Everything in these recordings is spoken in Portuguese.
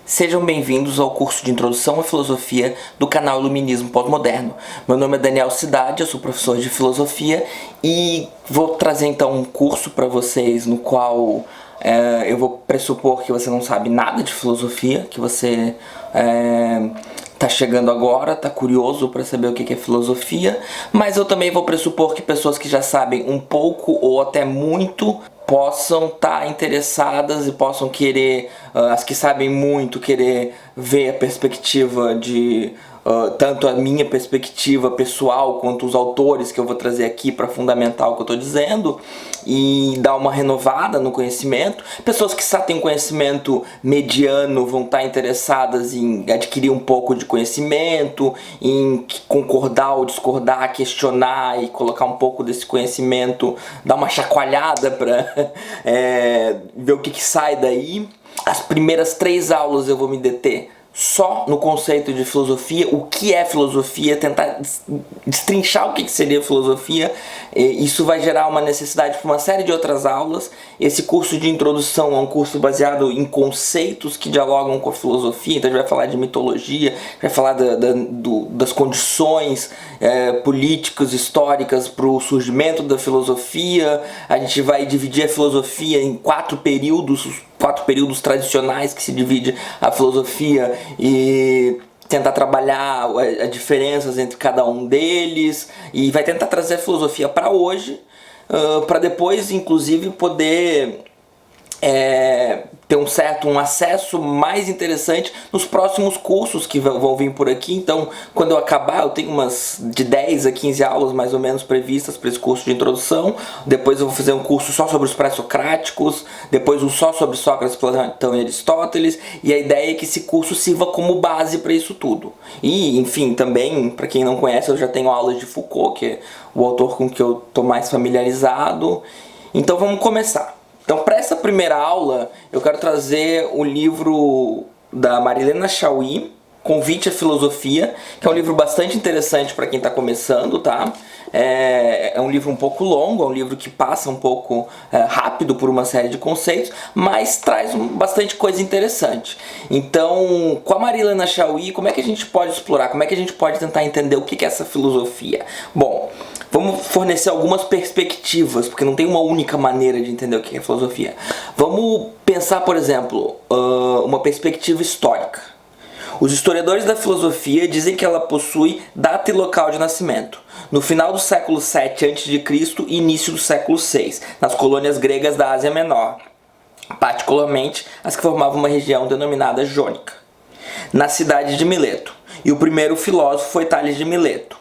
Sejam bem-vindos ao curso de Introdução à Filosofia do canal Iluminismo Pós-Moderno. Meu nome é Daniel Cidade, eu sou professor de Filosofia e vou trazer então um curso para vocês no qual eu vou pressupor que você não sabe nada de filosofia, que você tá chegando agora, tá curioso para saber o que é filosofia, mas eu também vou pressupor que pessoas que já sabem um pouco ou até muito possam estar interessadas e possam querer, as que sabem muito, querer ver a perspectiva de tanto a minha perspectiva pessoal quanto os autores que eu vou trazer aqui para fundamentar o que eu estou dizendo e dar uma renovada no conhecimento. Pessoas que só têm conhecimento mediano vão estar interessadas em adquirir um pouco de conhecimento, em concordar ou discordar, questionar e colocar um pouco desse conhecimento, dar uma chacoalhada para ver o que sai daí. As primeiras 3 aulas eu vou me deter só no conceito de filosofia, o que é filosofia, tentar destrinchar o que seria filosofia. Isso vai gerar uma necessidade para uma série de outras aulas. Esse curso de introdução é um curso baseado em conceitos que dialogam com a filosofia, então a gente vai falar de mitologia, vai falar das condições políticas, históricas para o surgimento da filosofia. A gente vai dividir a filosofia em 4 períodos tradicionais que se divide a filosofia e tentar trabalhar as diferenças entre cada um deles e vai tentar trazer a filosofia para hoje, para depois inclusive poder ter um acesso mais interessante nos próximos cursos que vão vir por aqui. Então, quando eu acabar, eu tenho umas de 10 a 15 aulas mais ou menos previstas para esse curso de introdução. Depois eu vou fazer um curso só sobre os pré-socráticos, depois um só sobre Sócrates, Platão e Aristóteles, e a ideia é que esse curso sirva como base para isso tudo. E, enfim, também, para quem não conhece, eu já tenho aulas de Foucault, que é o autor com que eu estou mais familiarizado. Então vamos começar. Então, para essa primeira aula, eu quero trazer o livro da Marilena Chaui, Convite à Filosofia, que é um livro bastante interessante para quem está começando, tá? É um livro um pouco longo, é um livro que passa um pouco rápido por uma série de conceitos, mas traz bastante coisa interessante. Então, com a Marilena Chaui, como é que a gente pode explorar? Como é que a gente pode tentar entender o que é essa filosofia? Bom, vamos fornecer algumas perspectivas, porque não tem uma única maneira de entender o que é filosofia. Vamos pensar, por exemplo, uma perspectiva histórica. Os historiadores da filosofia dizem que ela possui data e local de nascimento, no final do século VII a.C. e início do século VI, nas colônias gregas da Ásia Menor, particularmente as que formavam uma região denominada Jônica, na cidade de Mileto. E o primeiro filósofo foi Tales de Mileto.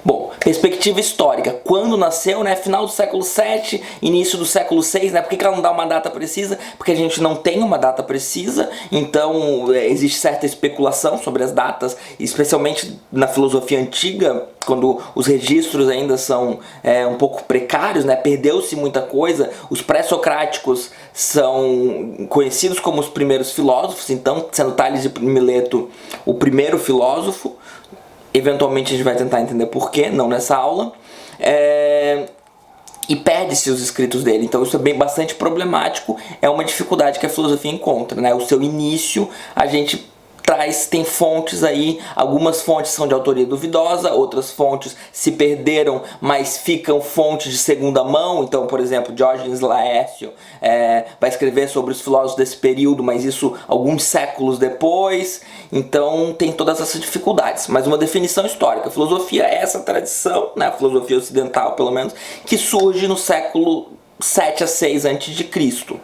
Bom, perspectiva histórica, quando nasceu, né? Final do século VII, início do século VI, né? Por que ela não dá uma data precisa? Porque a gente não tem uma data precisa, então existe certa especulação sobre as datas, especialmente na filosofia antiga, quando os registros ainda são um pouco precários, né? Perdeu-se muita coisa. Os pré-socráticos são conhecidos como os primeiros filósofos, então, sendo Tales de Mileto o primeiro filósofo. Eventualmente a gente vai tentar entender por quê, não nessa aula. E perde-se os escritos dele. Então isso é bastante problemático. É uma dificuldade que a filosofia encontra, né? O seu início a gente tem fontes aí, algumas fontes são de autoria duvidosa, outras fontes se perderam, mas ficam fontes de segunda mão. Então, por exemplo, Diógenes Laércio vai escrever sobre os filósofos desse período, mas isso alguns séculos depois. Então tem todas essas dificuldades. Mas uma definição histórica, a filosofia é essa tradição, né, a filosofia ocidental pelo menos, que surge no século 7 a 6 a.C.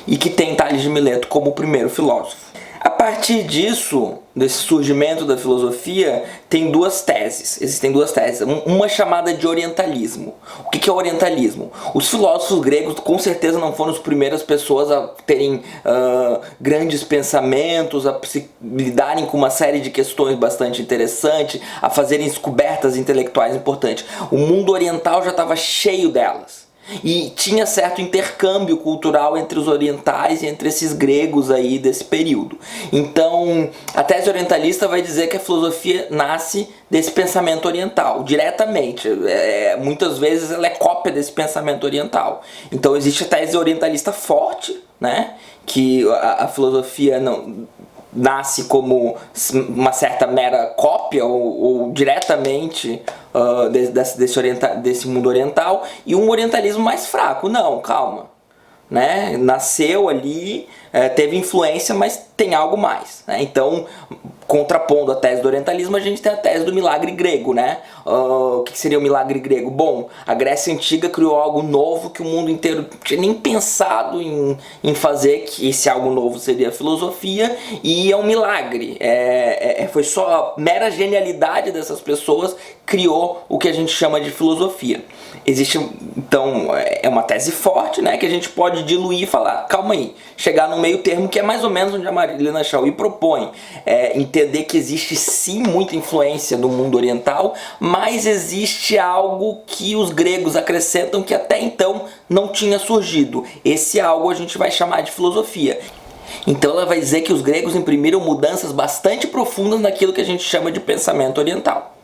e que tem Tales de Mileto como o primeiro filósofo. A partir disso, desse surgimento da filosofia, tem duas teses. Existem duas teses. Uma chamada de orientalismo. O que é orientalismo? Os filósofos gregos com certeza não foram as primeiras pessoas a terem grandes pensamentos, a se lidarem com uma série de questões bastante interessantes, a fazerem descobertas intelectuais importantes. O mundo oriental já estava cheio delas. E tinha certo intercâmbio cultural entre os orientais e entre esses gregos aí desse período. Então, a tese orientalista vai dizer que a filosofia nasce desse pensamento oriental, diretamente. Muitas vezes ela é cópia desse pensamento oriental. Então existe a tese orientalista forte, né? Que a filosofia não nasce como uma certa mera cópia ou diretamente desse mundo oriental, e um orientalismo mais fraco. Não, calma, né? Nasceu ali, teve influência, mas tem algo mais, né? Então, contrapondo a tese do orientalismo, a gente tem a tese do milagre grego, né? O que seria o milagre grego? Bom, a Grécia Antiga criou algo novo que o mundo inteiro não tinha nem pensado em fazer, que esse algo novo seria a filosofia, e é um milagre. Foi só a mera genialidade dessas pessoas criou o que a gente chama de filosofia. Existe, então, é uma tese forte, né, que a gente pode diluir e falar, calma aí, chegar no meio termo, que é mais ou menos onde a Marilena Chaui propõe, entender que existe sim muita influência no mundo oriental, mas existe algo que os gregos acrescentam que até então não tinha surgido. Esse algo a gente vai chamar de filosofia. Então ela vai dizer que os gregos imprimiram mudanças bastante profundas naquilo que a gente chama de pensamento oriental.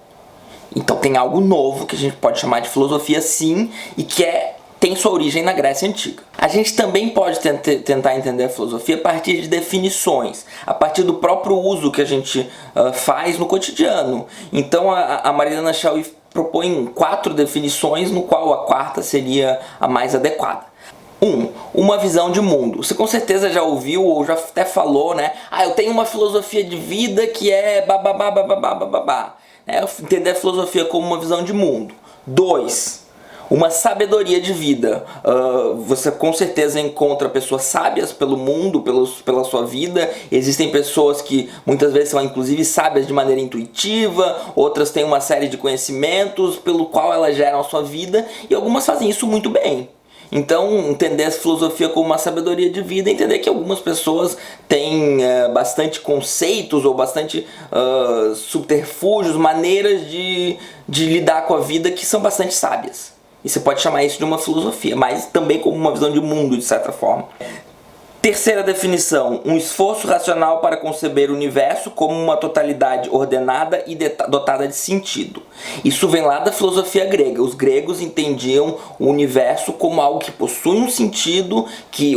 Então tem algo novo que a gente pode chamar de filosofia, sim, e que tem sua origem na Grécia Antiga. A gente também pode tentar entender a filosofia a partir de definições, a partir do próprio uso que a gente faz no cotidiano. Então a Marilena Chaui propõe 4 definições, no qual a quarta seria a mais adequada. Uma visão de mundo. Você com certeza já ouviu ou já até falou, né? Eu tenho uma filosofia de vida que é bababá, bababá, bababá. Entender a filosofia como uma visão de mundo. 2. Uma sabedoria de vida. Você com certeza encontra pessoas sábias pelo mundo, pela sua vida. Existem pessoas que muitas vezes são inclusive sábias de maneira intuitiva, outras têm uma série de conhecimentos pelo qual elas geram a sua vida, e algumas fazem isso muito bem. Então, entender a filosofia como uma sabedoria de vida, entender que algumas pessoas têm bastante conceitos ou bastante subterfúgios, maneiras de lidar com a vida que são bastante sábias. E você pode chamar isso de uma filosofia, mas também como uma visão de mundo, de certa forma. Terceira definição, um esforço racional para conceber o universo como uma totalidade ordenada e dotada de sentido. Isso vem lá da filosofia grega. Os gregos entendiam o universo como algo que possui um sentido,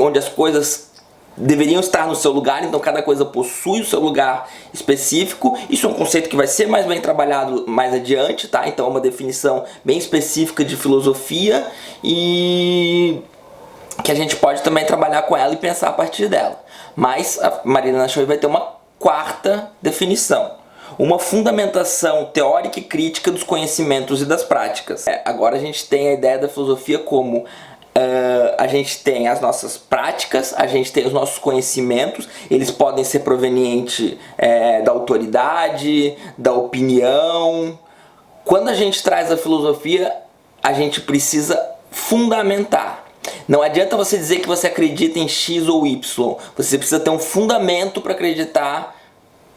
onde as coisas deveriam estar no seu lugar, então cada coisa possui o seu lugar específico. Isso é um conceito que vai ser mais bem trabalhado mais adiante, tá? Então é uma definição bem específica de filosofia e que a gente pode também trabalhar com ela e pensar a partir dela. Mas a Marilena Chaui vai ter uma quarta definição. Uma fundamentação teórica e crítica dos conhecimentos e das práticas. Agora a gente tem a ideia da filosofia como a gente tem as nossas práticas, a gente tem os nossos conhecimentos, eles podem ser provenientes da autoridade, da opinião. Quando a gente traz a filosofia, a gente precisa fundamentar. Não adianta você dizer que você acredita em X ou Y. Você precisa ter um fundamento para acreditar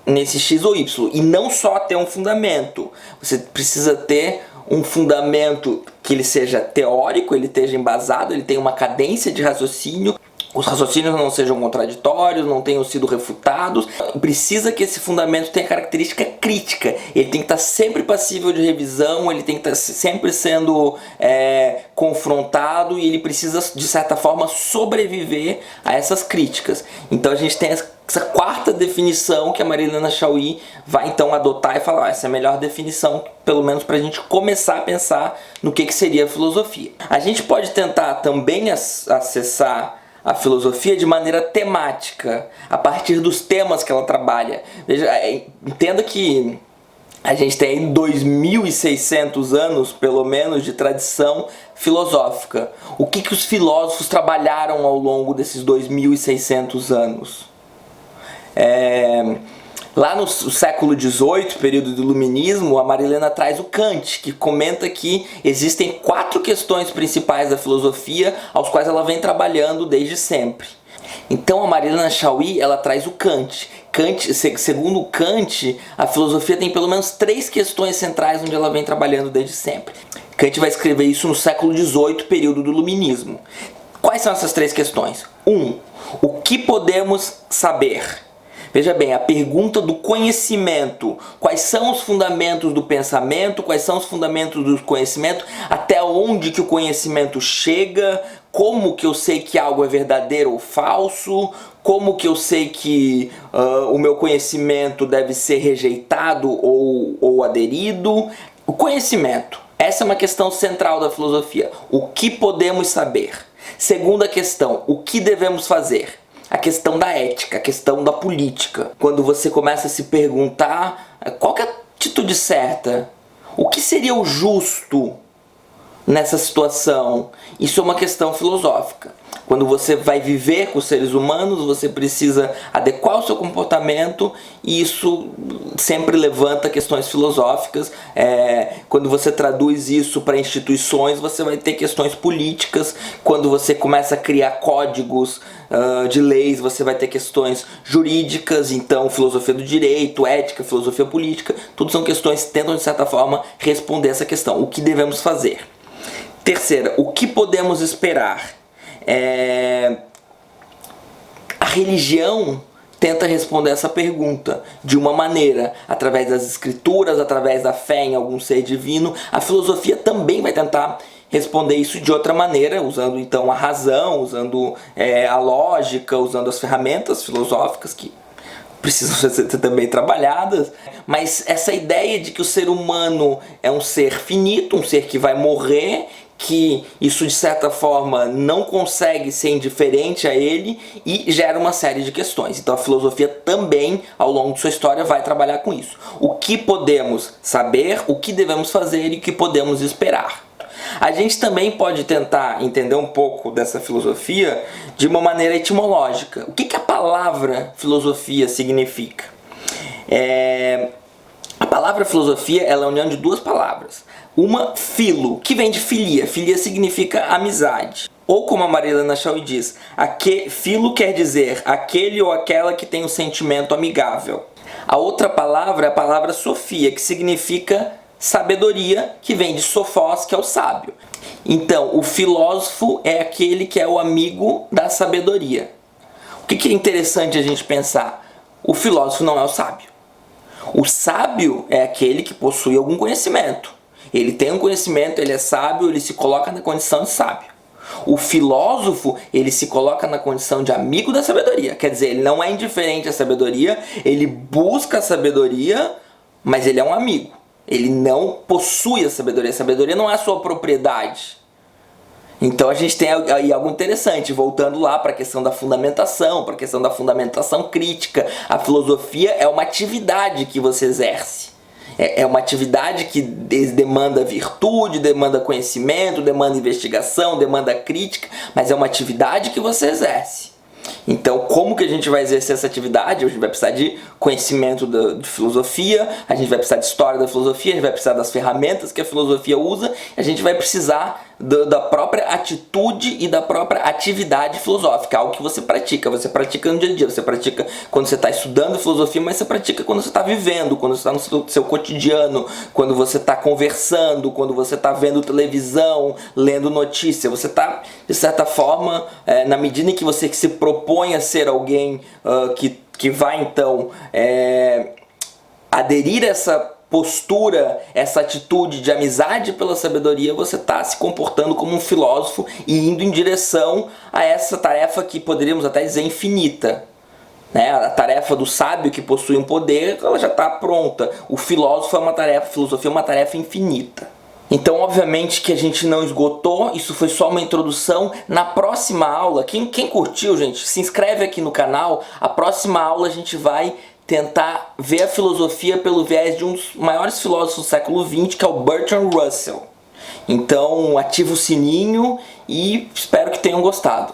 nesse X ou Y. E não só ter um fundamento. Você precisa ter um fundamento que ele seja teórico, ele esteja embasado, ele tenha uma cadência de raciocínio. Os raciocínios não sejam contraditórios, não tenham sido refutados. Precisa que esse fundamento tenha característica crítica. Ele tem que estar sempre passível de revisão, ele tem que estar sempre sendo confrontado, e ele precisa, de certa forma, sobreviver a essas críticas. Então a gente tem essa quarta definição que a Marilena Chaui vai então adotar e falar, essa é a melhor definição, pelo menos para a gente começar a pensar no que seria a filosofia. A gente pode tentar também acessar a filosofia de maneira temática, a partir dos temas que ela trabalha. Veja, entenda que a gente tem 2.600 anos, pelo menos, de tradição filosófica. O que os filósofos trabalharam ao longo desses 2.600 anos? Lá no século XVIII, período do Iluminismo, a Marilena traz o Kant, que comenta que existem 4 questões principais da filosofia, aos quais ela vem trabalhando desde sempre. Então a Marilena Chaui, ela traz o Kant. Segundo Kant, a filosofia tem pelo menos 3 questões centrais onde ela vem trabalhando desde sempre. Kant vai escrever isso no século XVIII, período do Iluminismo. Quais são essas 3 questões? 1. O que podemos saber? Veja bem, a pergunta do conhecimento. Quais são os fundamentos do pensamento? Quais são os fundamentos do conhecimento? Até onde que o conhecimento chega? Como que eu sei que algo é verdadeiro ou falso? Como que eu sei que o meu conhecimento deve ser rejeitado ou aderido? O conhecimento. Essa é uma questão central da filosofia. O que podemos saber? Segunda questão, o que devemos fazer? A questão da ética, a questão da política. Quando você começa a se perguntar qual que é a atitude certa, o que seria o justo nessa situação, isso é uma questão filosófica. Quando você vai viver com os seres humanos, você precisa adequar o seu comportamento e isso sempre levanta questões filosóficas. Quando você traduz isso para instituições, você vai ter questões políticas. Quando você começa a criar códigos de leis, você vai ter questões jurídicas. Então, filosofia do direito, ética, filosofia política, tudo são questões que tentam, de certa forma, responder essa questão. O que devemos fazer? Terceira, o que podemos esperar? A religião tenta responder essa pergunta de uma maneira, através das escrituras, através da fé em algum ser divino. A filosofia também vai tentar responder isso de outra maneira, usando então a razão, usando a lógica, usando as ferramentas filosóficas que precisam ser também trabalhadas. Mas essa ideia de que o ser humano é um ser finito, um ser que vai morrer, que isso de certa forma não consegue ser indiferente a ele e gera uma série de questões. Então a filosofia também, ao longo de sua história, vai trabalhar com isso. O que podemos saber, o que devemos fazer e o que podemos esperar. A gente também pode tentar entender um pouco dessa filosofia de uma maneira etimológica. O que a palavra filosofia significa? A palavra filosofia ela é a união de duas palavras. Uma, filo, que vem de filia. Filia significa amizade. Ou como a Marilena Chauí diz, filo quer dizer aquele ou aquela que tem um sentimento amigável. A outra palavra é a palavra sofia, que significa sabedoria, que vem de sofós, que é o sábio. Então, o filósofo é aquele que é o amigo da sabedoria. O que é interessante a gente pensar? O filósofo não é o sábio. O sábio é aquele que possui algum conhecimento. Ele tem um conhecimento, ele é sábio, ele se coloca na condição de sábio. O filósofo, ele se coloca na condição de amigo da sabedoria. Quer dizer, ele não é indiferente à sabedoria, ele busca a sabedoria, mas ele é um amigo. Ele não possui a sabedoria não é a sua propriedade. Então a gente tem aí algo interessante, voltando lá para a questão da fundamentação, para a questão da fundamentação crítica. A filosofia é uma atividade que você exerce. É uma atividade que demanda virtude, demanda conhecimento, demanda investigação, demanda crítica, mas é uma atividade que você exerce. Então, como que a gente vai exercer essa atividade? A gente vai precisar de conhecimento de filosofia, a gente vai precisar de história da filosofia, a gente vai precisar das ferramentas que a filosofia usa, a gente vai precisar da própria atitude e da própria atividade filosófica, algo que você pratica no dia a dia, você pratica quando você está estudando filosofia, mas você pratica quando você está vivendo, quando você está no seu cotidiano, quando você está conversando, quando você está vendo televisão, lendo notícia, você está, de certa forma, na medida em que você se propõe a ser alguém que vai então aderir a essa postura, essa atitude de amizade pela sabedoria, você está se comportando como um filósofo e indo em direção a essa tarefa que poderíamos até dizer infinita. A tarefa do sábio que possui um poder, ela já está pronta. O filósofo a filosofia é uma tarefa infinita. Então, obviamente que a gente não esgotou, isso foi só uma introdução. Na próxima aula, quem curtiu, gente, se inscreve aqui no canal. A próxima aula a gente vai tentar ver a filosofia pelo viés de um dos maiores filósofos do século XX, que é o Bertrand Russell. Então, ativa o sininho e espero que tenham gostado.